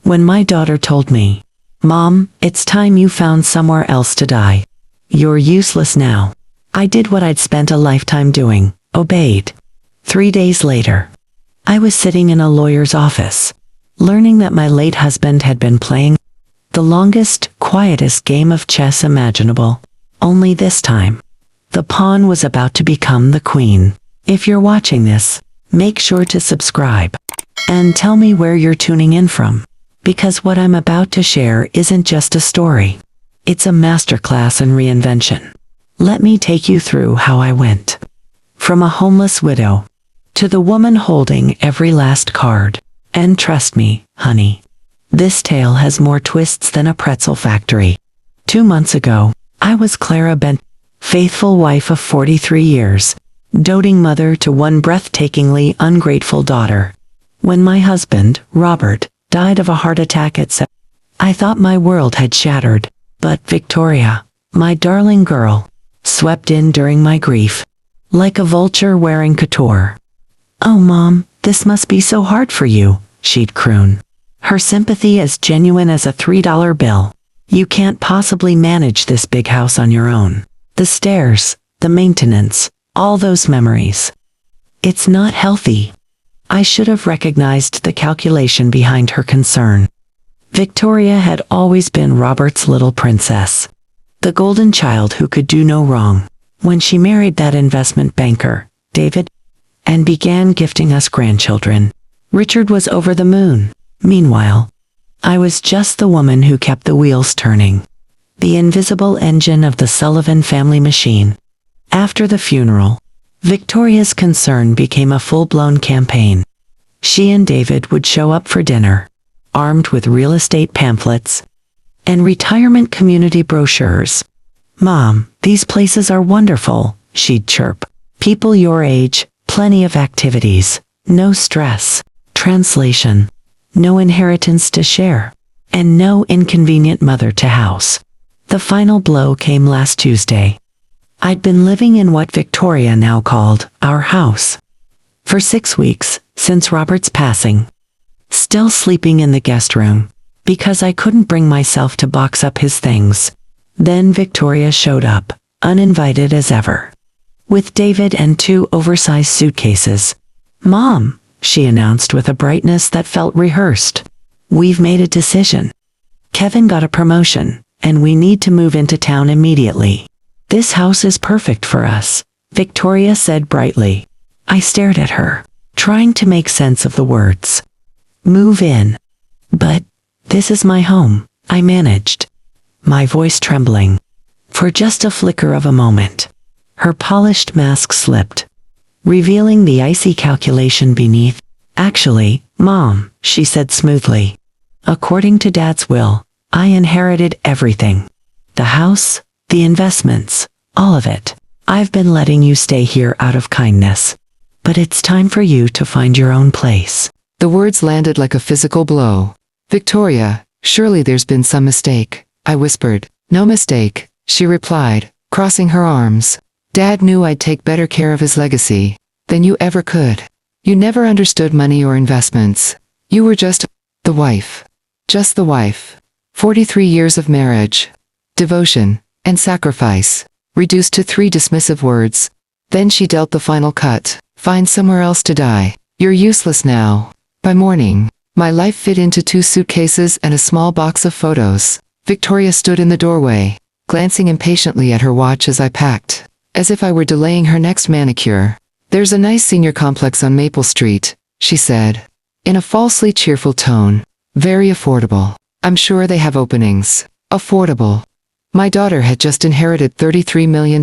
When my daughter told me, "Mom, it's time you found somewhere else to die. You're useless now," I did what I'd spent a lifetime doing, obeyed. 3 days later, I was sitting in a lawyer's office, learning that my late husband had been playing the longest, quietest game of chess imaginable. Only this time, the pawn was about to become the queen. If you're watching this, make sure to subscribe and tell me where you're tuning in from, because what I'm about to share isn't just a story. It's a masterclass in reinvention. Let me take you through how I went from a homeless widow to the woman holding every last card. And trust me, honey, this tale has more twists than a pretzel factory. 2 months ago, I was Clara faithful wife of 43 years, doting mother to one breathtakingly ungrateful daughter. When my husband, Robert, died of a heart attack at 7, I thought my world had shattered. But Victoria, my darling girl, swept in during my grief, like a vulture wearing couture. "Oh, Mom, this must be so hard for you," she'd croon, her sympathy as genuine as a $3 bill. "You can't possibly manage this big house on your own. The stairs, the maintenance, all those memories. It's not healthy." I should have recognized the calculation behind her concern. Victoria had always been Robert's little princess, the golden child who could do no wrong. When she married that investment banker, David, and began gifting us grandchildren, Richard was over the moon. Meanwhile, I was just the woman who kept the wheels turning, the invisible engine of the Sullivan family machine. After the funeral, Victoria's concern became a full-blown campaign. She and David would show up for dinner, armed with real estate pamphlets and retirement community brochures. "Mom, these places are wonderful," she'd chirp. "People your age, plenty of activities, no stress." Translation: no inheritance to share, and no inconvenient mother to house. The final blow came last Tuesday. I'd been living in what Victoria now called our house for 6 weeks, since Robert's passing, still sleeping in the guest room, because I couldn't bring myself to box up his things. Then Victoria showed up, uninvited as ever, with David and 2 oversized suitcases. "Mom," she announced with a brightness that felt rehearsed, "we've made a decision. Kevin got a promotion, and we need to move into town immediately. This house is perfect for us," Victoria said brightly. I stared at her, trying to make sense of the words. "Move in." "But this is my home," I managed, my voice trembling. For just a flicker of a moment, her polished mask slipped, revealing the icy calculation beneath. "Actually, Mom," she said smoothly, "according to Dad's will, I inherited everything. The house, the investments, all of it. I've been letting you stay here out of kindness. But it's time for you to find your own place." The words landed like a physical blow. "Victoria, surely there's been some mistake," I whispered. "No mistake," she replied, crossing her arms. "Dad knew I'd take better care of his legacy than you ever could. You never understood money or investments. You were just the wife. Just the wife. 43 years of marriage, devotion, and sacrifice, reduced to 3 dismissive words. Then she dealt the final cut. Find somewhere else to die. You're useless now." By morning, my life fit into 2 suitcases and a small box of photos. Victoria stood in the doorway, glancing impatiently at her watch as I packed, as if I were delaying her next manicure. "There's a nice senior complex on Maple Street," she said, in a falsely cheerful tone. "Very affordable. I'm sure they have openings." Affordable. My daughter had just inherited $33 million,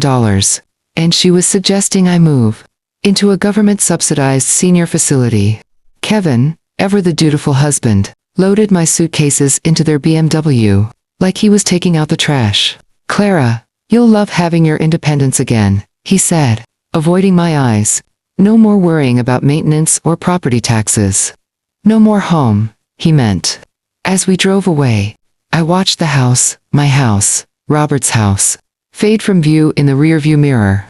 and she was suggesting I move into a government-subsidized senior facility. Kevin, ever the dutiful husband, loaded my suitcases into their BMW, like he was taking out the trash. "Clara, you'll love having your independence again," he said, avoiding my eyes. "No more worrying about maintenance or property taxes. No more home," he meant. As we drove away, I watched the house, my house, Robert's house, fade from view in the rearview mirror.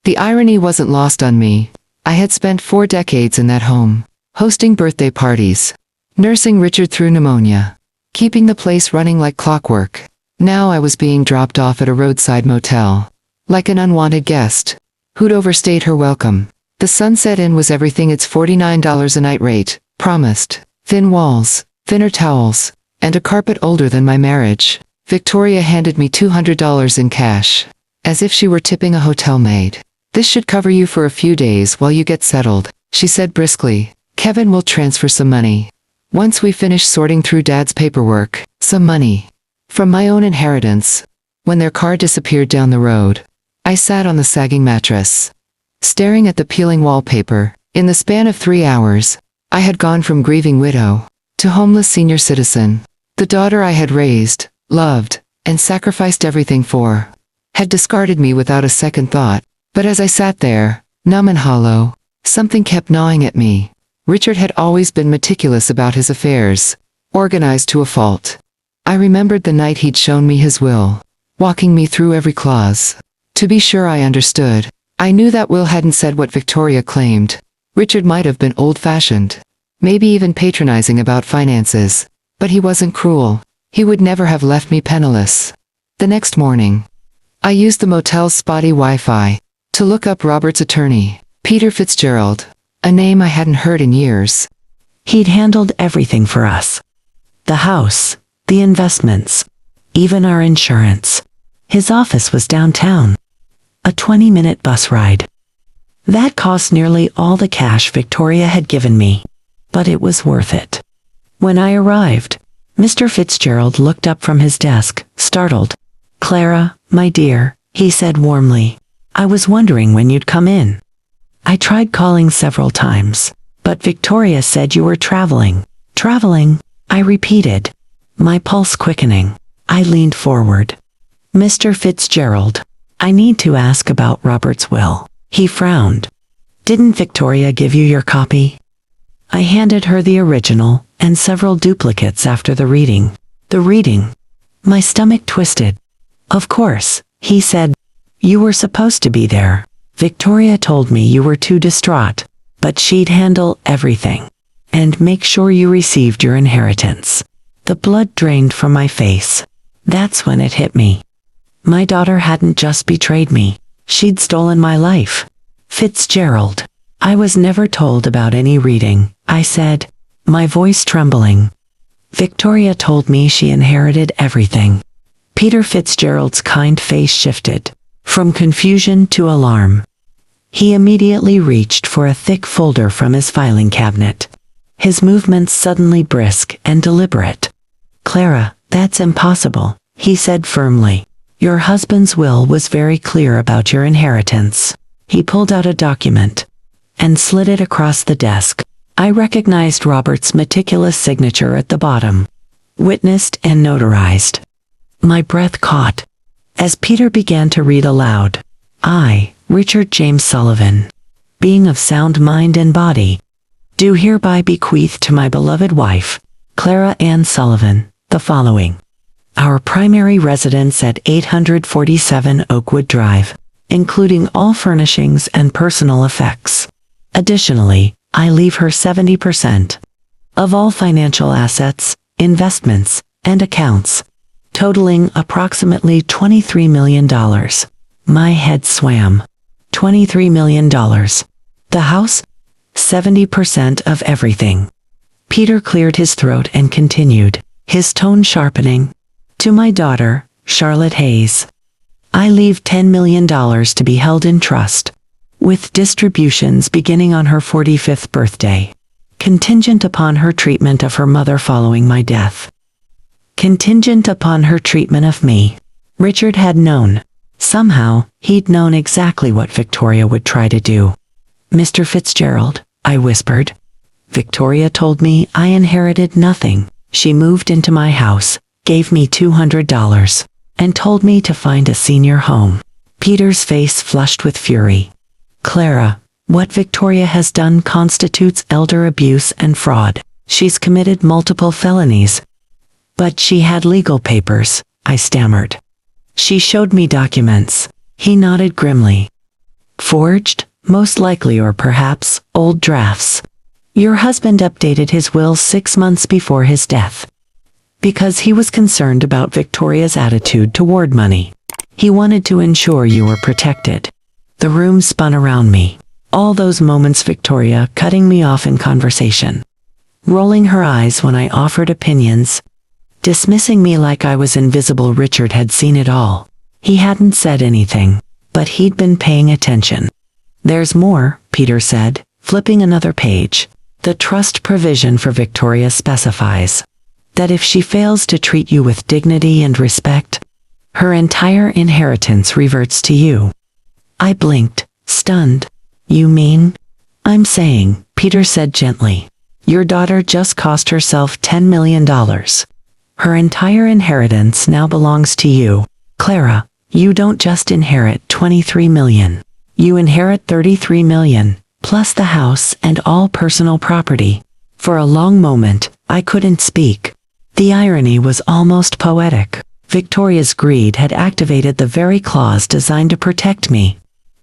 The irony wasn't lost on me. I had spent 4 decades in that home, hosting birthday parties, nursing Richard through pneumonia, keeping the place running like clockwork. Now I was being dropped off at a roadside motel. Like an unwanted guest who'd overstayed her welcome. The Sunset Inn was everything its $49 a night rate promised. Thin walls, thinner towels, and a carpet older than my marriage. Victoria handed me $200 in cash, as if she were tipping a hotel maid. "This should cover you for a few days while you get settled," she said briskly. "Kevin will transfer some money. Once we finish sorting through Dad's paperwork, some money from my own inheritance." When their car disappeared down the road, I sat on the sagging mattress, staring at the peeling wallpaper. In the span of 3 hours, I had gone from grieving widow to homeless senior citizen. The daughter I had raised, loved, and sacrificed everything for, had discarded me without a second thought. But as I sat there, numb and hollow, something kept gnawing at me. Richard had always been meticulous about his affairs, organized to a fault. I remembered the night he'd shown me his will, walking me through every clause. To be sure I understood. I knew that will hadn't said what Victoria claimed. Richard might have been old-fashioned, maybe even patronizing about finances, but he wasn't cruel. He would never have left me penniless. The next morning, I used the motel's spotty Wi-Fi to look up Robert's attorney, Peter Fitzgerald, a name I hadn't heard in years. He'd handled everything for us. The house, the investments, even our insurance. His office was downtown. A 20-minute bus ride. That cost nearly all the cash Victoria had given me, but it was worth it. When I arrived, Mr. Fitzgerald looked up from his desk, startled. "Clara, my dear," he said warmly. "I was wondering when you'd come in. I tried calling several times, but Victoria said you were traveling." "Traveling?" I repeated, my pulse quickening. I leaned forward. "Mr. Fitzgerald, I need to ask about Robert's will." He frowned. "Didn't Victoria give you your copy?" I handed her the original, and several duplicates after the reading. The reading. My stomach twisted. "Of course," he said. "You were supposed to be there. Victoria told me you were too distraught, but she'd handle everything. And make sure you received your inheritance." The blood drained from my face. That's when it hit me. My daughter hadn't just betrayed me. She'd stolen my life. "Fitzgerald, I was never told about any reading," I said, my voice trembling. "Victoria told me she inherited everything." Peter Fitzgerald's kind face shifted, from confusion to alarm. He immediately reached for a thick folder from his filing cabinet, his movements suddenly brisk and deliberate. "Clara, that's impossible," he said firmly. "Your husband's will was very clear about your inheritance." He pulled out a document and slid it across the desk. I recognized Robert's meticulous signature at the bottom, witnessed and notarized. My breath caught as Peter began to read aloud. "I, Richard James Sullivan, being of sound mind and body, do hereby bequeath to my beloved wife, Clara Ann Sullivan, the following. Our primary residence at 847 Oakwood Drive, including all furnishings and personal effects. Additionally, I leave her 70% of all financial assets, investments, and accounts, totaling approximately $23 million. My head swam. $23 million. The house? 70% of everything. Peter cleared his throat and continued, his tone sharpening. To my daughter, Charlotte Hayes, I leave $10 million to be held in trust, with distributions beginning on her 45th birthday, contingent upon her treatment of her mother following my death. Contingent upon her treatment of me. Richard had known. Somehow, he'd known exactly what Victoria would try to do. "Mr. Fitzgerald," I whispered. "Victoria told me I inherited nothing. She moved into my house, gave me $200, and told me to find a senior home." Peter's face flushed with fury. "Clara, what Victoria has done constitutes elder abuse and fraud. She's committed multiple felonies." "But she had legal papers," I stammered. "She showed me documents." He nodded grimly. "Forged, most likely, or perhaps old drafts. Your husband updated his will 6 months before his death. Because he was concerned about Victoria's attitude toward money. He wanted to ensure you were protected. The room spun around me. All those moments Victoria cutting me off in conversation. Rolling her eyes when I offered opinions. Dismissing me like I was invisible. Richard had seen it all. He hadn't said anything, but he'd been paying attention. There's more, Peter said, flipping another page. The trust provision for Victoria specifies that if she fails to treat you with dignity and respect, her entire inheritance reverts to you. I blinked, stunned. You mean? I'm saying, Peter said gently. Your daughter just cost herself $10 million. Her entire inheritance now belongs to you. Clara, you don't just inherit $23 million. You inherit $33 million, plus the house and all personal property. For a long moment, I couldn't speak. The irony was almost poetic. Victoria's greed had activated the very clause designed to protect me.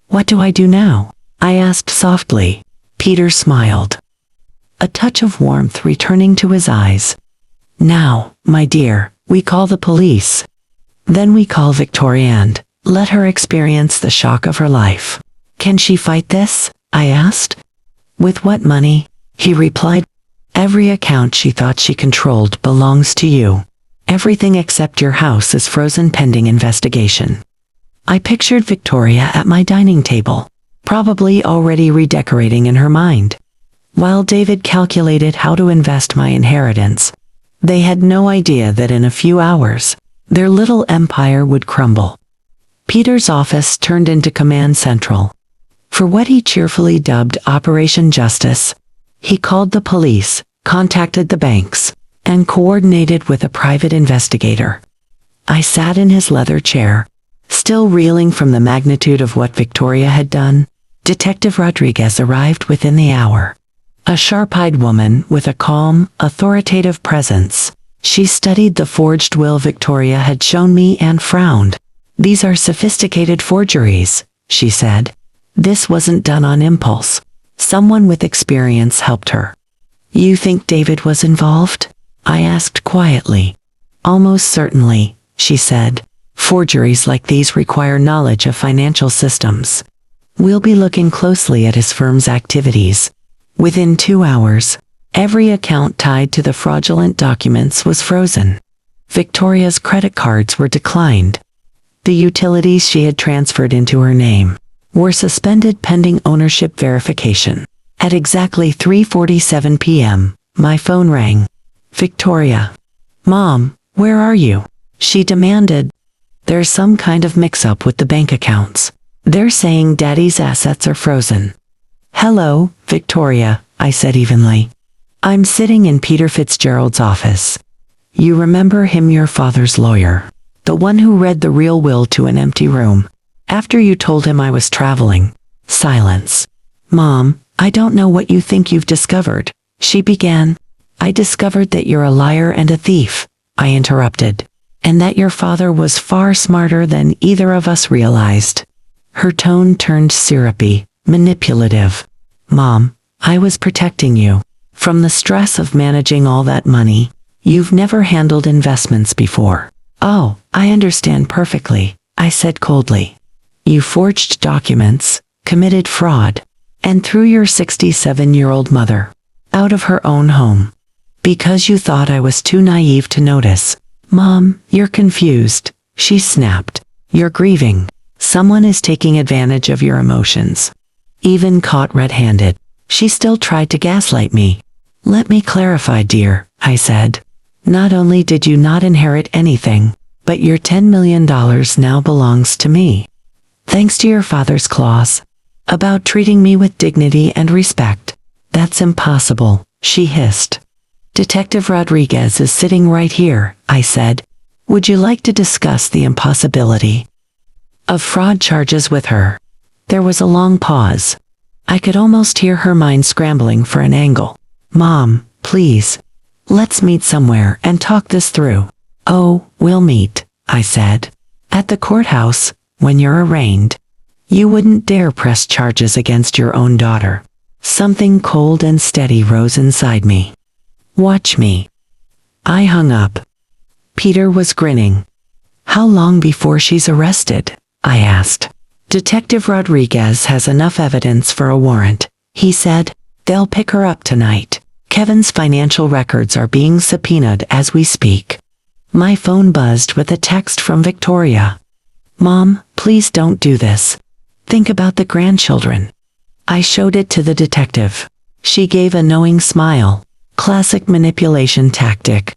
What do I do now? I asked softly. Peter smiled. A touch of warmth returning to his eyes. Now, my dear, we call the police. Then we call Victoria and let her experience the shock of her life. Can she fight this? I asked. With what money? He replied. Every account she thought she controlled belongs to you. Everything except your house is frozen pending investigation. I pictured Victoria at my dining table, probably already redecorating in her mind. While David calculated how to invest my inheritance, they had no idea that in a few hours, their little empire would crumble. Peter's office turned into Command Central. For what he cheerfully dubbed Operation Justice, he called the police, contacted the banks, and coordinated with a private investigator. I sat in his leather chair, still reeling from the magnitude of what Victoria had done. Detective Rodriguez arrived within the hour. A sharp-eyed woman with a calm, authoritative presence. She studied the forged will Victoria had shown me and frowned. These are sophisticated forgeries, she said. This wasn't done on impulse. Someone with experience helped her. You think David was involved? I asked quietly. Almost certainly, she said. Forgeries like these require knowledge of financial systems. We'll be looking closely at his firm's activities. Within 2 hours, every account tied to the fraudulent documents was frozen. Victoria's credit cards were declined. The utilities she had transferred into her name were suspended pending ownership verification. At exactly 3:47 p.m., my phone rang. Victoria. Mom, where are you? She demanded. There's some kind of mix-up with the bank accounts. They're saying Daddy's assets are frozen. Hello, Victoria, I said evenly. I'm sitting in Peter Fitzgerald's office. You remember him, your father's lawyer? The one who read the real will to an empty room. After you told him I was traveling. Silence. Mom, I don't know what you think you've discovered, she began. I discovered that you're a liar and a thief, I interrupted, and that your father was far smarter than either of us realized. Her tone turned syrupy, manipulative. Mom, I was protecting you from the stress of managing all that money. You've never handled investments before. Oh, I understand perfectly, I said coldly. You forged documents, committed fraud, and threw your 67-year-old mother out of her own home. Because you thought I was too naive to notice. Mom, you're confused, she snapped. You're grieving. Someone is taking advantage of your emotions. Even caught red-handed, she still tried to gaslight me. Let me clarify, dear, I said. Not only did you not inherit anything, but your $10 million now belongs to me. Thanks to your father's clause about treating me with dignity and respect. That's impossible, she hissed. Detective Rodriguez is sitting right here, I said. Would you like to discuss the impossibility of fraud charges with her? There was a long pause. I could almost hear her mind scrambling for an angle. Mom, please. Let's meet somewhere and talk this through. Oh, we'll meet, I said. At the courthouse, when you're arraigned. You wouldn't dare press charges against your own daughter. Something cold and steady rose inside me. Watch me. I hung up. Peter was grinning. How long before she's arrested? I asked. Detective Rodriguez has enough evidence for a warrant, he said. They'll pick her up tonight. Kevin's financial records are being subpoenaed as we speak. My phone buzzed with a text from Victoria. Mom, please don't do this. Think about the grandchildren. I showed it to the detective. She gave a knowing smile. Classic manipulation tactic.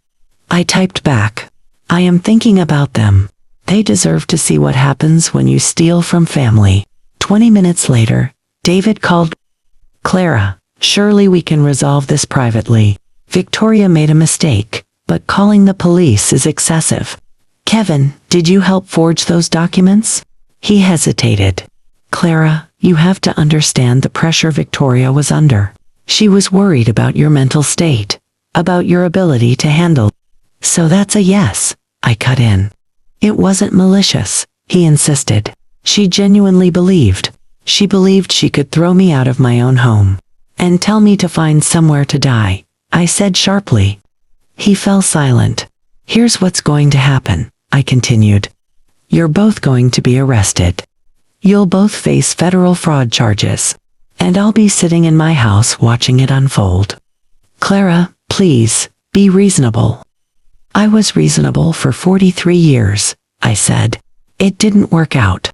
I typed back. I am thinking about them. They deserve to see what happens when you steal from family. 20 minutes later, David called. Clara, surely we can resolve this privately. Victoria made a mistake, but calling the police is excessive. Kevin, did you help forge those documents? He hesitated. Clara, you have to understand the pressure Victoria was under. She was worried about your mental state, about your ability to handle. So that's a yes, I cut in. It wasn't malicious, he insisted. She genuinely believed. She believed she could throw me out of my own home and tell me to find somewhere to die, I said sharply. He fell silent. Here's what's going to happen, I continued. You're both going to be arrested. You'll both face federal fraud charges, and I'll be sitting in my house watching it unfold. Clara, please, be reasonable. I was reasonable for 43 years, I said. It didn't work out.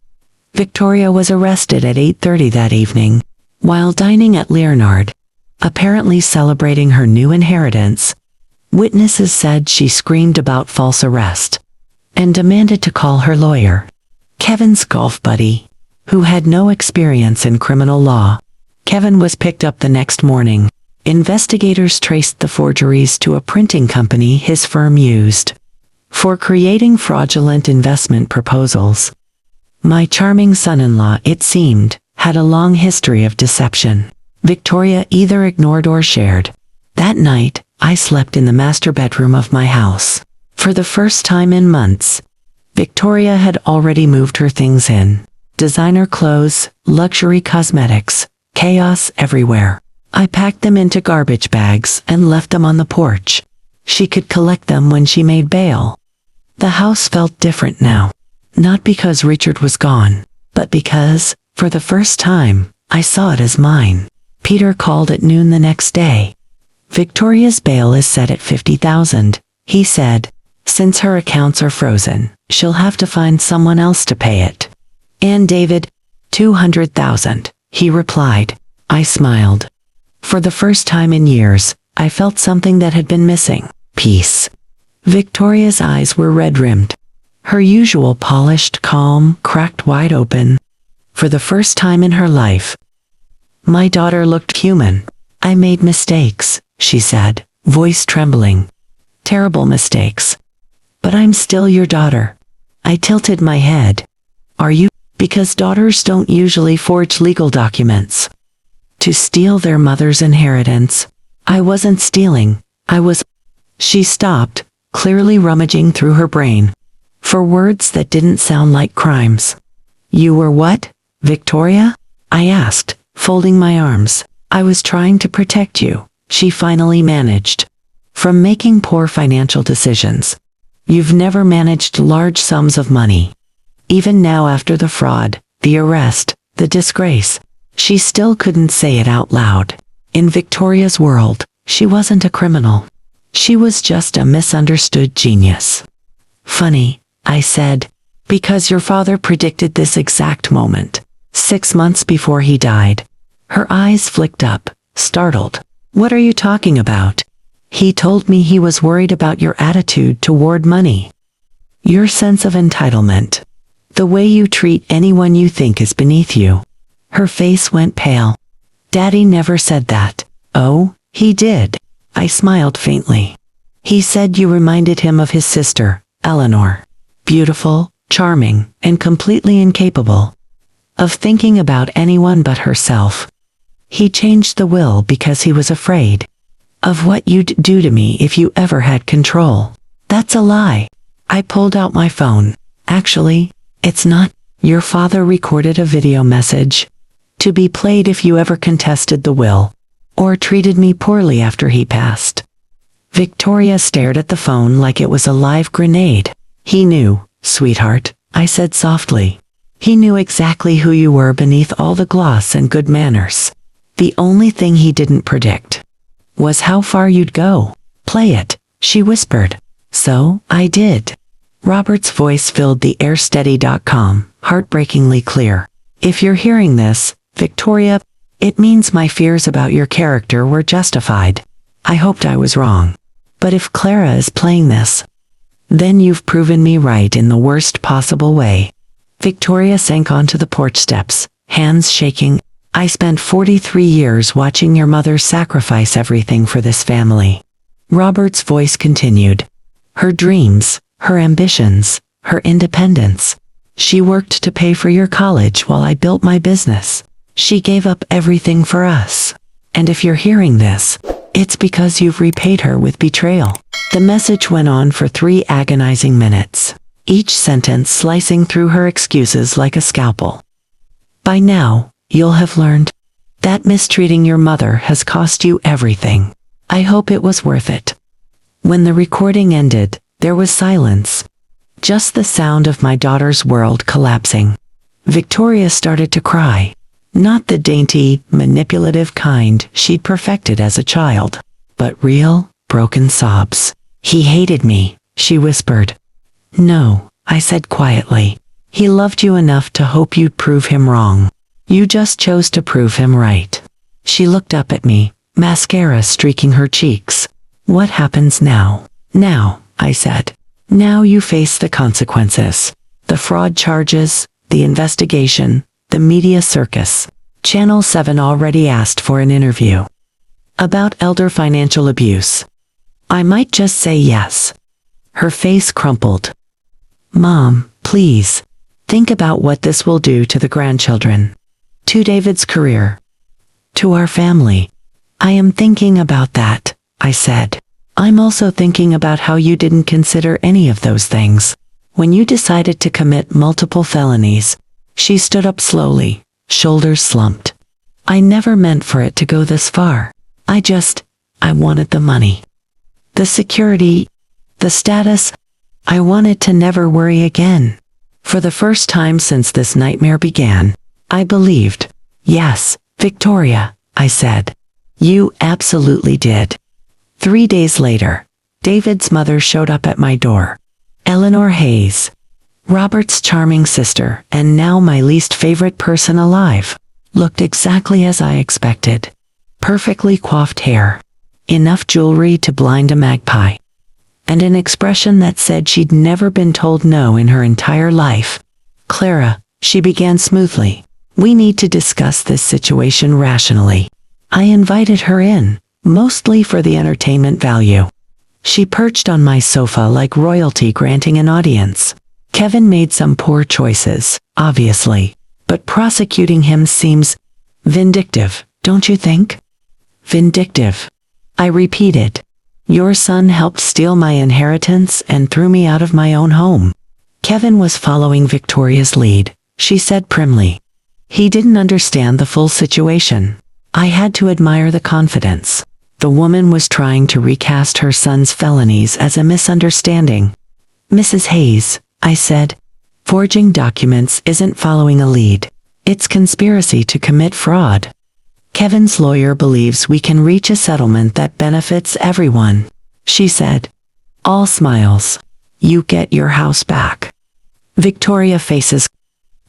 Victoria was arrested at 8:30 that evening, while dining at Leonard, apparently celebrating her new inheritance. Witnesses said she screamed about false arrest and demanded to call her lawyer, Kevin's golf buddy, who had no experience in criminal law. Kevin was picked up the next morning. Investigators traced the forgeries to a printing company his firm used for creating fraudulent investment proposals. My charming son-in-law, it seemed, had a long history of deception. Victoria either ignored or shared. That night, I slept in the master bedroom of my house. For the first time in months, Victoria had already moved her things in. Designer clothes, luxury cosmetics, chaos everywhere. I packed them into garbage bags and left them on the porch. She could collect them when she made bail. The house felt different now. Not because Richard was gone, but because, for the first time, I saw it as mine. Peter called at noon the next day. Victoria's bail is set at $50,000, he said. Since her accounts are frozen, she'll have to find someone else to pay it. And David, $200,000, he replied. I smiled. For the first time in years, I felt something that had been missing. Peace. Victoria's eyes were red-rimmed. Her usual polished calm cracked wide open. For the first time in her life, my daughter looked human. I made mistakes, she said, voice trembling. Terrible mistakes. But I'm still your daughter. I tilted my head. Are you? Because daughters don't usually forge legal documents to steal their mother's inheritance. I wasn't stealing, I was. She stopped, clearly rummaging through her brain for words that didn't sound like crimes. You were what, Victoria? I asked, folding my arms. I was trying to protect you, she finally managed, from making poor financial decisions. You've never managed large sums of money. Even now, after the fraud, the arrest, the disgrace, she still couldn't say it out loud. In Victoria's world, she wasn't a criminal. She was just a misunderstood genius. Funny, I said, because your father predicted this exact moment, 6 months before he died. Her eyes flicked up, startled. What are you talking about? He told me he was worried about your attitude toward money. Your sense of entitlement. The way you treat anyone you think is beneath you. Her face went pale. Daddy never said that. Oh, he did. I smiled faintly. He said you reminded him of his sister, Eleanor. Beautiful, charming, and completely incapable of thinking about anyone but herself. He changed the will because he was afraid of what you'd do to me if you ever had control. That's a lie. I pulled out my phone. Actually, it's not. Your father recorded a video message to be played if you ever contested the will or treated me poorly after he passed. Victoria stared at the phone like it was a live grenade. He knew, sweetheart, I said softly. He knew exactly who you were beneath all the gloss and good manners. The only thing he didn't predict was how far you'd go. Play it, she whispered. So, I did. Robert's voice filled the air. Steady.com, heartbreakingly clear. If you're hearing this, Victoria, it means my fears about your character were justified. I hoped I was wrong. But if Clara is playing this, then you've proven me right in the worst possible way. Victoria sank onto the porch steps, hands shaking. I spent 43 years watching your mother sacrifice everything for this family. Robert's voice continued. Her dreams, her ambitions, her independence. She worked to pay for your college while I built my business. She gave up everything for us. And if you're hearing this, it's because you've repaid her with betrayal. The message went on for 3 agonizing minutes, each sentence slicing through her excuses like a scalpel. By now, you'll have learned that mistreating your mother has cost you everything. I hope it was worth it. When the recording ended, there was silence. Just the sound of my daughter's world collapsing. Victoria started to cry. Not the dainty, manipulative kind she'd perfected as a child, but real, broken sobs. He hated me, she whispered. No, I said quietly. He loved you enough to hope you'd prove him wrong. You just chose to prove him right. She looked up at me, mascara streaking her cheeks. What happens now? Now, I said. Now you face the consequences. The fraud charges, the investigation, the media circus. Channel 7 already asked for an interview about elder financial abuse. I might just say yes. Her face crumpled. Mom, please. Think about what this will do to the grandchildren. To David's career. To our family. I am thinking about that, I said. I'm also thinking about how you didn't consider any of those things. When you decided to commit multiple felonies. She stood up slowly, shoulders slumped. I never meant for it to go this far. I wanted the money. The security, the status. I wanted to never worry again. For the first time since this nightmare began, I believed. Yes, Victoria, I said. You absolutely did. 3 days later, David's mother showed up at my door. Eleanor Hayes, Robert's charming sister, and now my least favorite person alive, looked exactly as I expected. Perfectly coiffed hair, enough jewelry to blind a magpie, and an expression that said she'd never been told no in her entire life. Clara, she began smoothly, we need to discuss this situation rationally. I invited her in, mostly for the entertainment value. She perched on my sofa like royalty granting an audience. Kevin made some poor choices, obviously, but prosecuting him seems vindictive, don't you think? Vindictive. I repeated. Your son helped steal my inheritance and threw me out of my own home. Kevin was following Victoria's lead, she said primly. He didn't understand the full situation. I had to admire the confidence. The woman was trying to recast her son's felonies as a misunderstanding. Mrs. Hayes, I said, forging documents isn't following a lead. It's conspiracy to commit fraud. Kevin's lawyer believes we can reach a settlement that benefits everyone, she said. All smiles. You get your house back. Victoria faces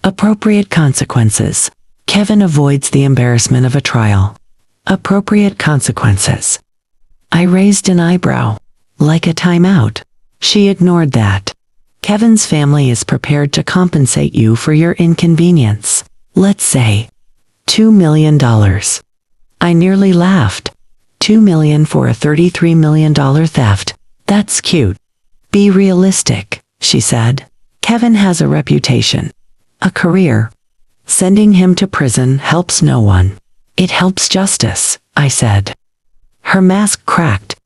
appropriate consequences. Kevin avoids the embarrassment of a trial. Appropriate consequences. I raised an eyebrow. Like a timeout. She ignored that. Kevin's family is prepared to compensate you for your inconvenience. Let's say $2 million. I nearly laughed. $2 million for a $33 million theft. That's cute. Be realistic, she said. Kevin has a reputation. A career. Sending him to prison helps no one. It helps justice, I said. Her mask cracked.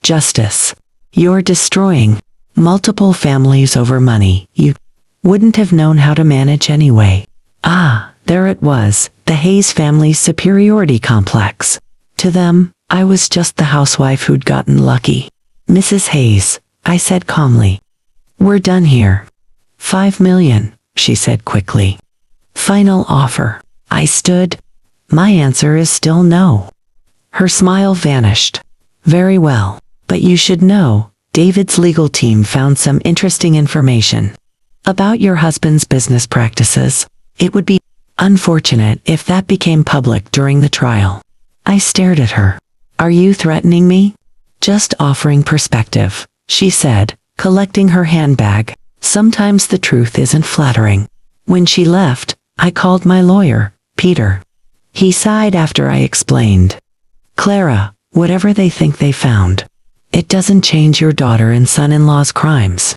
Justice. You're destroying multiple families over money you wouldn't have known how to manage anyway. Ah, there it was, the Hayes family's superiority complex. To them, I was just the housewife who'd gotten lucky. Mrs. Hayes, I said calmly. We're done here. 5 million, she said quickly. Final offer. I stood. My answer is still no. Her smile vanished. Very well, but you should know, David's legal team found some interesting information about your husband's business practices. It would be unfortunate if that became public during the trial. I stared at her. Are you threatening me? Just offering perspective, she said, collecting her handbag. Sometimes the truth isn't flattering. When she left, I called my lawyer, Peter. He sighed after I explained. Clara, whatever they think they found, it doesn't change your daughter and son-in-law's crimes.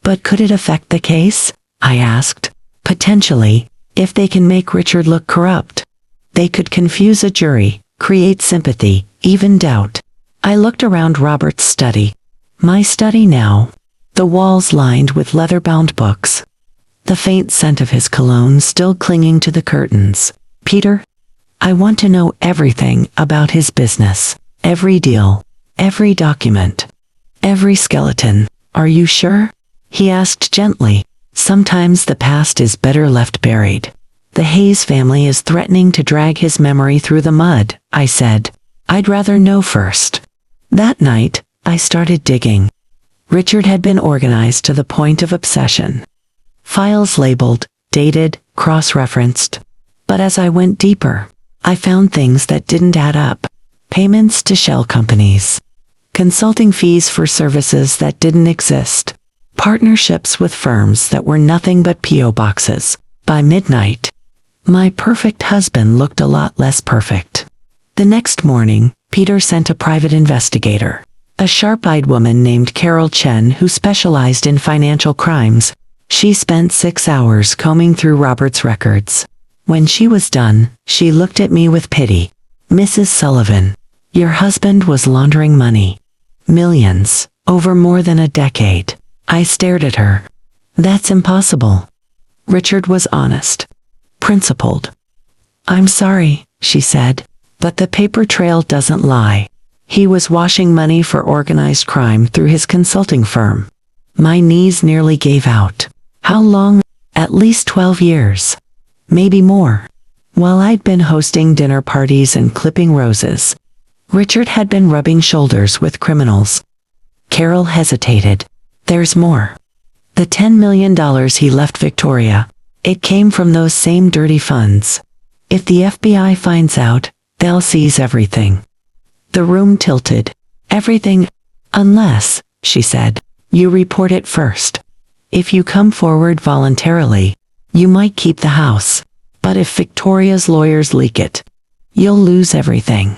But could it affect the case? I asked. Potentially, if they can make Richard look corrupt. They could confuse a jury, create sympathy, even doubt. I looked around Robert's study. My study now. The walls lined with leather-bound books. The faint scent of his cologne still clinging to the curtains. Peter? I want to know everything about his business. Every deal. Every document. Every skeleton. Are you sure? He asked gently. Sometimes the past is better left buried. The Hayes family is threatening to drag his memory through the mud, I said. I'd rather know first. That night, I started digging. Richard had been organized to the point of obsession. Files labeled, dated, cross-referenced. But as I went deeper, I found things that didn't add up. Payments to shell companies. Consulting fees for services that didn't exist. Partnerships with firms that were nothing but P.O. boxes. By midnight, my perfect husband looked a lot less perfect. The next morning, Peter sent a private investigator. A sharp-eyed woman named Carol Chen who specialized in financial crimes. She spent 6 hours combing through Robert's records. When she was done, she looked at me with pity. Mrs. Sullivan, your husband was laundering money. Millions, over more than a decade. I stared at her. That's impossible. Richard was honest. Principled. I'm sorry, she said, but the paper trail doesn't lie. He was washing money for organized crime through his consulting firm. My knees nearly gave out. How long? At least 12 years. Maybe more. While I'd been hosting dinner parties and clipping roses, Richard had been rubbing shoulders with criminals. Carol hesitated. There's more. The $10 million he left Victoria, it came from those same dirty funds. If the FBI finds out, they'll seize everything. The room tilted. Everything, unless, she said, you report it first. If you come forward voluntarily, you might keep the house. But if Victoria's lawyers leak it, you'll lose everything.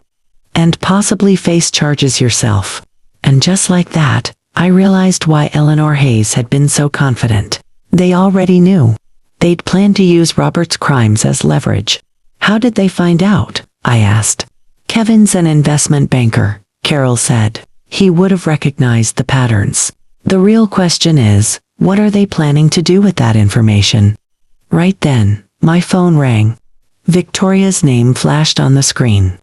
And possibly face charges yourself. And just like that, I realized why Eleanor Hayes had been so confident. They already knew. They'd planned to use Robert's crimes as leverage. How did they find out? I asked. Kevin's an investment banker, Carol said. He would have recognized the patterns. The real question is, what are they planning to do with that information? Right then, my phone rang. Victoria's name flashed on the screen.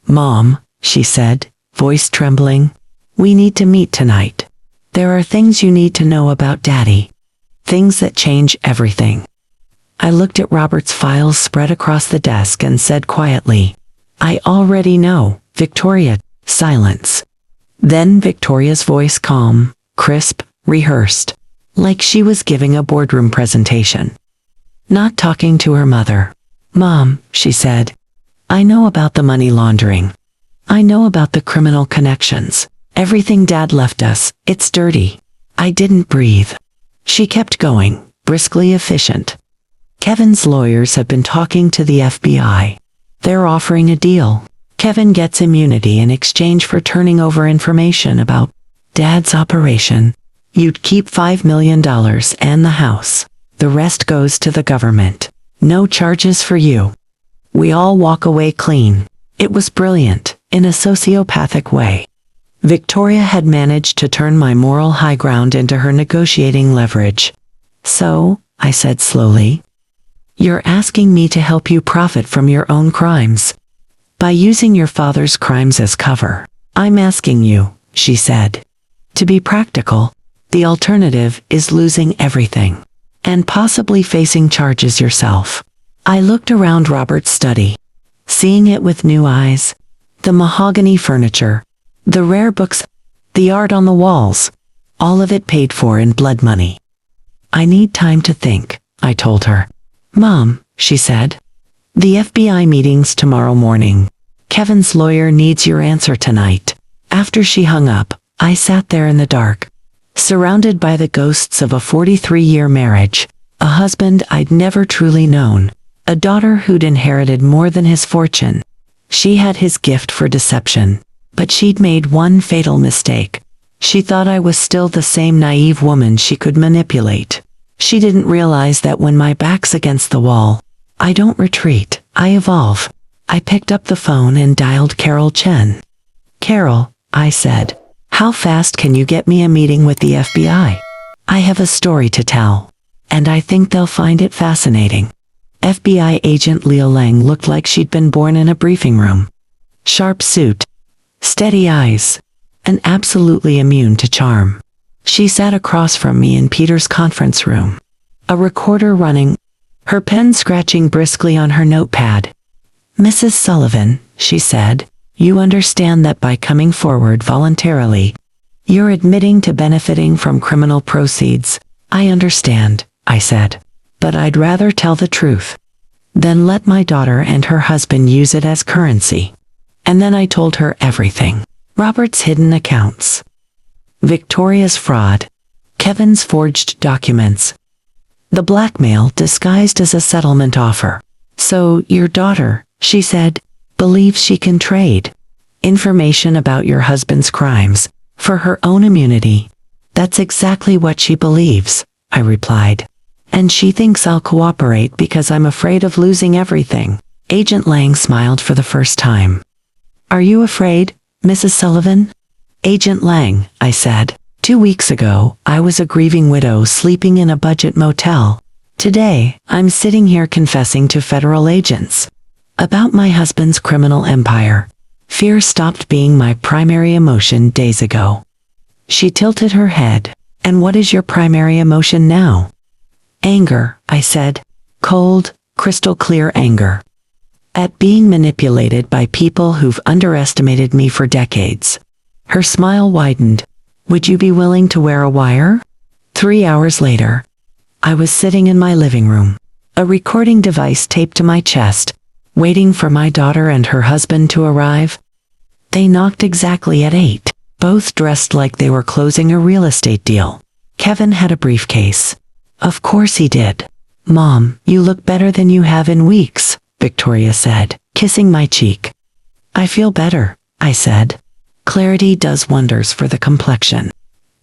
Mom, she said, voice trembling. We need to meet tonight. There are things you need to know about Daddy. Things that change everything. I looked at Robert's files spread across the desk and said quietly, I already know, Victoria. Silence. Then Victoria's voice calm, crisp, rehearsed, like she was giving a boardroom presentation. Not talking to her mother. Mom, she said, I know about the money laundering. I know about the criminal connections. Everything Dad left us, it's dirty. I didn't breathe. She kept going, briskly efficient. Kevin's lawyers have been talking to the FBI. They're offering a deal. Kevin gets immunity in exchange for turning over information about Dad's operation. You'd keep $5 million and the house. The rest goes to the government. No charges for you. We all walk away clean. It was brilliant, in a sociopathic way. Victoria had managed to turn my moral high ground into her negotiating leverage. So, I said slowly, you're asking me to help you profit from your own crimes. By using your father's crimes as cover. I'm asking you, she said. To be practical, the alternative is losing everything and possibly facing charges yourself. I looked around Robert's study, seeing it with new eyes. The mahogany furniture, the rare books, the art on the walls, all of it paid for in blood money. I need time to think, I told her. Mom, she said. The FBI meeting's tomorrow morning. Kevin's lawyer needs your answer tonight. After she hung up, I sat there in the dark, surrounded by the ghosts of a 43-year marriage, a husband I'd never truly known, a daughter who'd inherited more than his fortune. She had his gift for deception, but she'd made one fatal mistake. She thought I was still the same naive woman she could manipulate. She didn't realize that when my back's against the wall, I don't retreat, I evolve. I picked up the phone and dialed Carol Chen. Carol, I said, how fast can you get me a meeting with the FBI? I have a story to tell, and I think they'll find it fascinating. FBI agent Leo Lang looked like she'd been born in a briefing room. Sharp suit, steady eyes, and absolutely immune to charm. She sat across from me in Peter's conference room, a recorder running, her pen scratching briskly on her notepad. Mrs. Sullivan, she said, you understand that by coming forward voluntarily, you're admitting to benefiting from criminal proceeds. I understand, I said, but I'd rather tell the truth. Then let my daughter and her husband use it as currency. And then I told her everything. Robert's hidden accounts, Victoria's fraud, Kevin's forged documents, the blackmail disguised as a settlement offer. So, your daughter, she said, believes she can trade information about your husband's crimes for her own immunity. That's exactly what she believes, I replied. And she thinks I'll cooperate because I'm afraid of losing everything. Agent Lang smiled for the first time. Are you afraid, Mrs. Sullivan? Agent Lang, I said. 2 weeks ago, I was a grieving widow sleeping in a budget motel. Today, I'm sitting here confessing to federal agents about my husband's criminal empire. Fear stopped being my primary emotion days ago. She tilted her head. And what is your primary emotion now? Anger, I said. Cold, crystal clear anger. At being manipulated by people who've underestimated me for decades. Her smile widened. Would you be willing to wear a wire? 3 hours later, I was sitting in my living room, a recording device taped to my chest, waiting for my daughter and her husband to arrive. They knocked exactly at 8, both dressed like they were closing a real estate deal. Kevin had a briefcase. Of course he did. Mom, you look better than you have in weeks, Victoria said, kissing my cheek. I feel better, I said. Clarity does wonders for the complexion.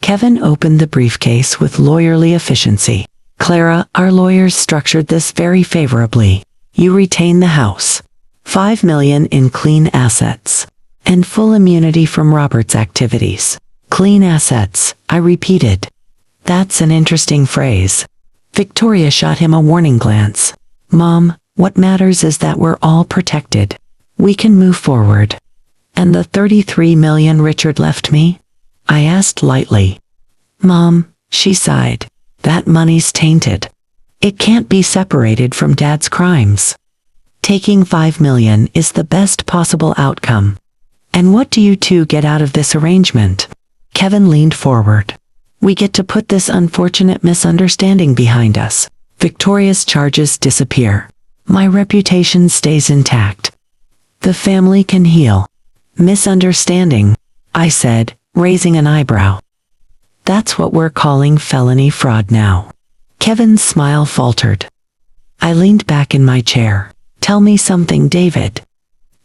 Kevin opened the briefcase with lawyerly efficiency. Clara, our lawyers structured this very favorably. You retain the house, $5 million in clean assets, and full immunity from Robert's activities. Clean assets, I repeated. That's an interesting phrase. Victoria shot him a warning glance. Mom, what matters is that we're all protected. We can move forward. And the $33 million Richard left me? I asked lightly. Mom, she sighed. That money's tainted. It can't be separated from Dad's crimes. Taking $5 million is the best possible outcome. And what do you two get out of this arrangement? Kevin leaned forward. We get to put this unfortunate misunderstanding behind us. Victoria's charges disappear. My reputation stays intact. The family can heal. Misunderstanding, I said, raising an eyebrow. That's what we're calling felony fraud now. Kevin's smile faltered. I leaned back in my chair. Tell me something, David.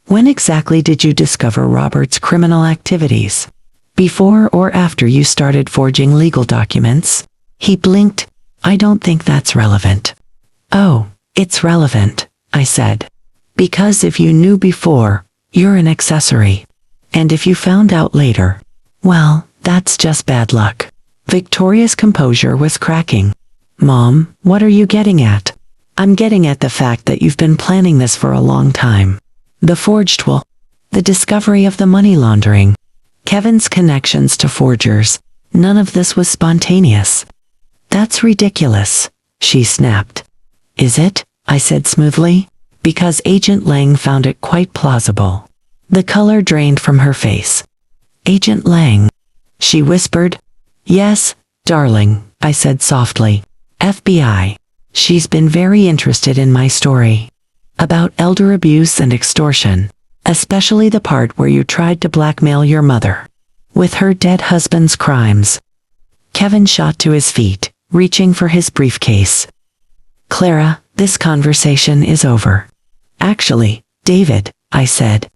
When exactly did you discover Robert's criminal activities? Before or after you started forging legal documents? He blinked. I don't think that's relevant. Oh, it's relevant, I said. Because if you knew before, you're an accessory. And if you found out later, well, that's just bad luck. Victoria's composure was cracking. Mom, what are you getting at? I'm getting at the fact that you've been planning this for a long time. The forged will, the discovery of the money laundering, Kevin's connections to forgers, None of this was spontaneous. That's ridiculous, she snapped. Is it? I said smoothly, because Agent Lang found it quite plausible. The color drained from her face. Agent Lang, she whispered. Yes, darling, I said softly. FBI. She's been very interested in my story. About elder abuse and extortion, especially the part where you tried to blackmail your mother with her dead husband's crimes. Kevin shot to his feet, reaching for his briefcase. Clara, this conversation is over. Actually, David, I said.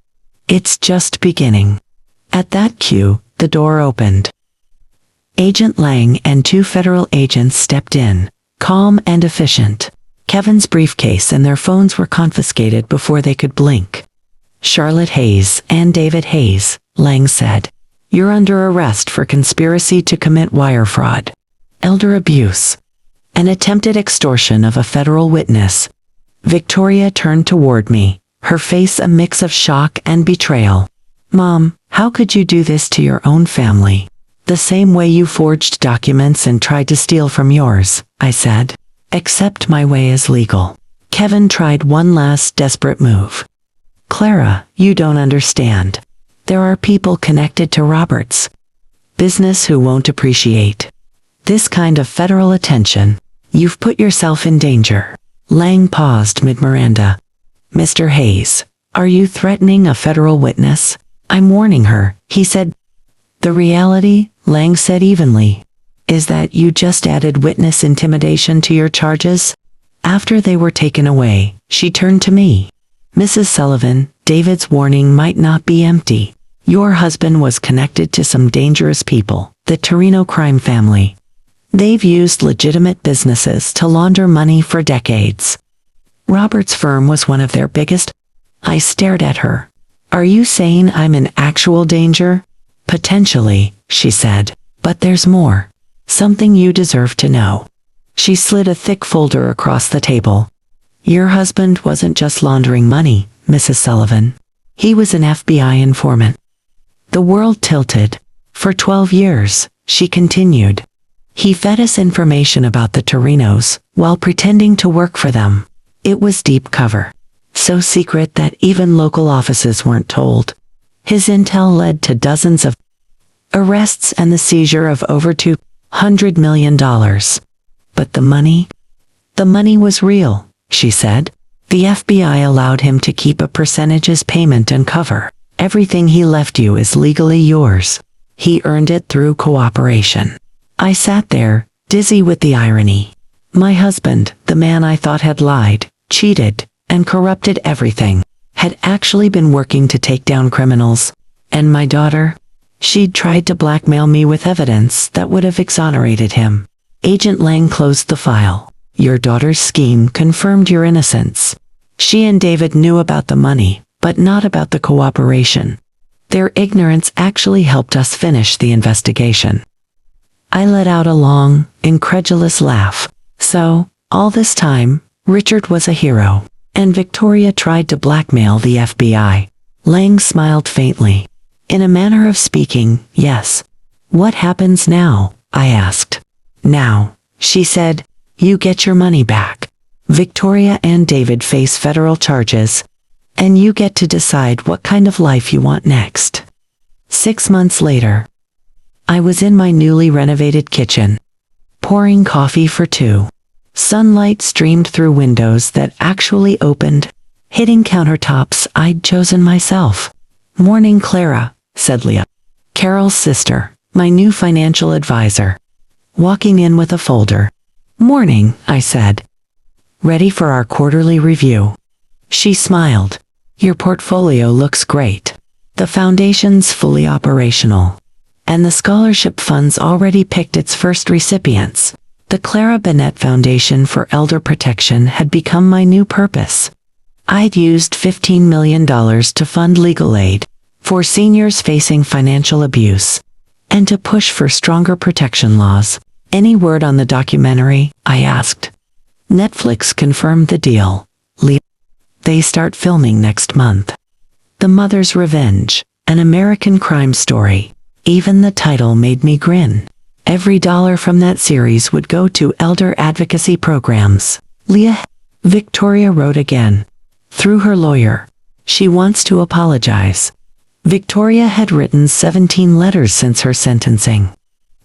It's just beginning. At that cue, the door opened. Agent Lang and 2 federal agents stepped in, calm and efficient. Kevin's briefcase and their phones were confiscated before they could blink. Charlotte Hayes and David Hayes, Lang said. You're under arrest for conspiracy to commit wire fraud, elder abuse, and attempted extortion of a federal witness. Victoria turned toward me, her face a mix of shock and betrayal. Mom, how could you do this to your own family? The same way you forged documents and tried to steal from yours, I said. Except my way is legal. Kevin tried one last desperate move. Clara, you don't understand. There are people connected to Robert's business who won't appreciate this kind of federal attention. You've put yourself in danger. Lang paused mid-Miranda. Mr. Hayes, are you threatening a federal witness? I'm warning her, he said. The reality, Lang said evenly, is that you just added witness intimidation to your charges. After they were taken away, she turned to me. Mrs. Sullivan, David's warning might not be empty. Your husband was connected to some dangerous people, the Torino crime family. They've used legitimate businesses to launder money for decades. Robert's firm was one of their biggest. I stared at her. Are you saying I'm in actual danger? Potentially, she said, but there's more. Something you deserve to know. She slid a thick folder across the table. Your husband wasn't just laundering money, Mrs. Sullivan. He was an FBI informant. The world tilted. For 12 years, she continued. He fed us information about the Torinos, while pretending to work for them. It was deep cover. So secret that even local offices weren't told. His intel led to dozens of arrests and the seizure of over $200 million. But the money? The money was real, she said. The FBI allowed him to keep a percentage as payment and cover. Everything he left you is legally yours. He earned it through cooperation. I sat there, dizzy with the irony. My husband, the man I thought had lied, cheated, and corrupted everything, had actually been working to take down criminals. And my daughter? She'd tried to blackmail me with evidence that would have exonerated him. Agent Lang closed the file. Your daughter's scheme confirmed your innocence. She and David knew about the money, but not about the cooperation. Their ignorance actually helped us finish the investigation. I let out a long, incredulous laugh. So, all this time, Richard was a hero, and Victoria tried to blackmail the FBI. Lang smiled faintly. In a manner of speaking, yes. What happens now? I asked. Now, she said, you get your money back. Victoria and David face federal charges, and you get to decide what kind of life you want next. 6 months later, I was in my newly renovated kitchen, pouring coffee for 2. Sunlight streamed through windows that actually opened, hitting countertops I'd chosen myself. Morning, Clara, said Leah, Carol's sister, my new financial advisor, walking in with a folder. Morning, I said. Ready for our quarterly review? She smiled. Your portfolio looks great. The foundation's fully operational, and the scholarship fund's already picked its first recipients. The Clara Bennett Foundation for Elder Protection had become my new purpose. I'd used $15 million to fund legal aid for seniors facing financial abuse, and to push for stronger protection laws. Any word on the documentary? I asked. Netflix confirmed the deal. They start filming next month. The Mother's Revenge, an American crime story. Even the title made me grin. Every dollar from that series would go to elder advocacy programs. Leah, Victoria wrote again. Through her lawyer. She wants to apologize. Victoria had written 17 letters since her sentencing.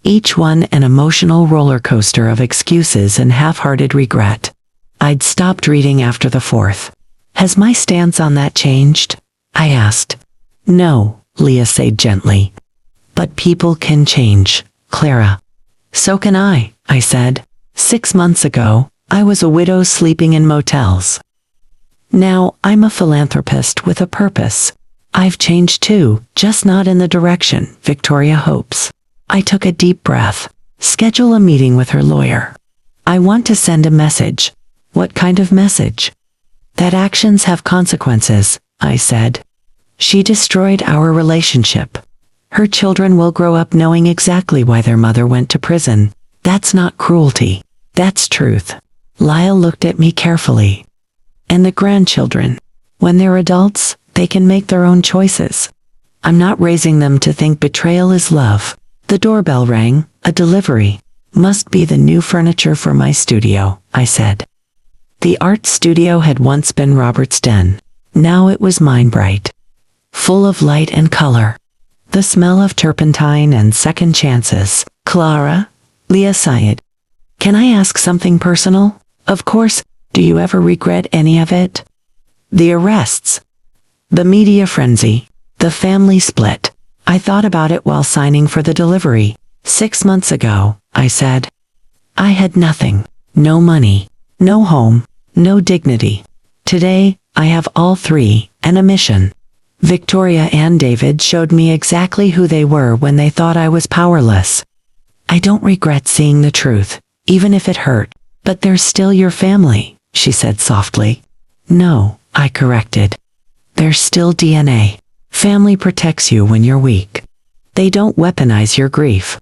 Each one an emotional roller coaster of excuses and half-hearted regret. I'd stopped reading after the fourth. Has my stance on that changed? I asked. No, Leah said gently. But people can change, Clara. So can I said. 6 months ago, I was a widow sleeping in motels. Now, I'm a philanthropist with a purpose. I've changed too, just not in the direction Victoria hopes. I took a deep breath. Schedule a meeting with her lawyer. I want to send a message. What kind of message? That actions have consequences, I said. She destroyed our relationship. Her children will grow up knowing exactly why their mother went to prison. That's not cruelty. That's truth. Lyle looked at me carefully. And the grandchildren. When they're adults, they can make their own choices. I'm not raising them to think betrayal is love. The doorbell rang. A delivery. Must be the new furniture for my studio, I said. The art studio had once been Robert's den. Now it was mine, bright. Full of light and color. The smell of turpentine and second chances. Clara? Leah sighed. Can I ask something personal? Of course. Do you ever regret any of it? The arrests. The media frenzy. The family split. I thought about it while signing for the delivery. 6 months ago, I said. I had nothing. No money. No home. No dignity. Today, I have all three, and a mission. Victoria and David showed me exactly who they were when they thought I was powerless. I don't regret seeing the truth, even if it hurt. But they're still your family, she said softly. No, I corrected. There's still DNA. Family protects you when you're weak. They don't weaponize your grief.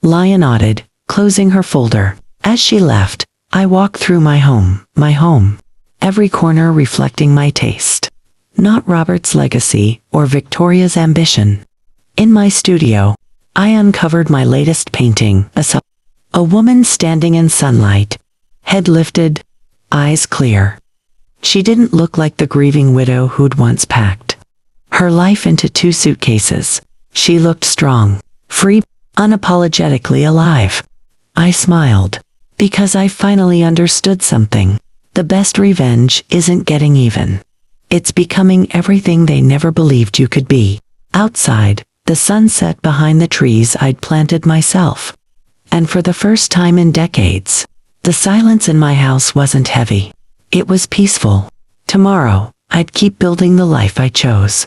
Leah nodded, closing her folder. As she left, I walked through my home. Every corner reflecting my taste. Not Robert's legacy or Victoria's ambition. In my studio, I uncovered my latest painting, a woman standing in sunlight, head lifted, eyes clear. She didn't look like the grieving widow who'd once packed her life into 2 suitcases. She looked strong, free, unapologetically alive. I smiled, because I finally understood something. The best revenge isn't getting even. It's becoming everything they never believed you could be. Outside, the sun set behind the trees I'd planted myself. And for the first time in decades, the silence in my house wasn't heavy. It was peaceful. Tomorrow, I'd keep building the life I chose.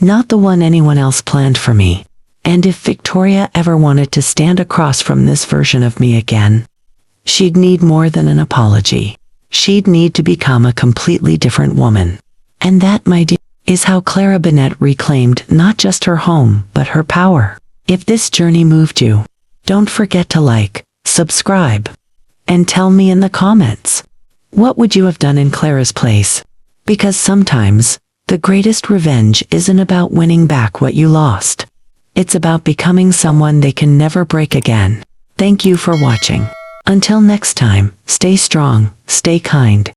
Not the one anyone else planned for me. And if Victoria ever wanted to stand across from this version of me again, she'd need more than an apology. She'd need to become a completely different woman. And that, my dear, is how Clara Bennett reclaimed not just her home, but her power. If this journey moved you, don't forget to like, subscribe, and tell me in the comments. What would you have done in Clara's place? Because sometimes, the greatest revenge isn't about winning back what you lost. It's about becoming someone they can never break again. Thank you for watching. Until next time, stay strong, stay kind,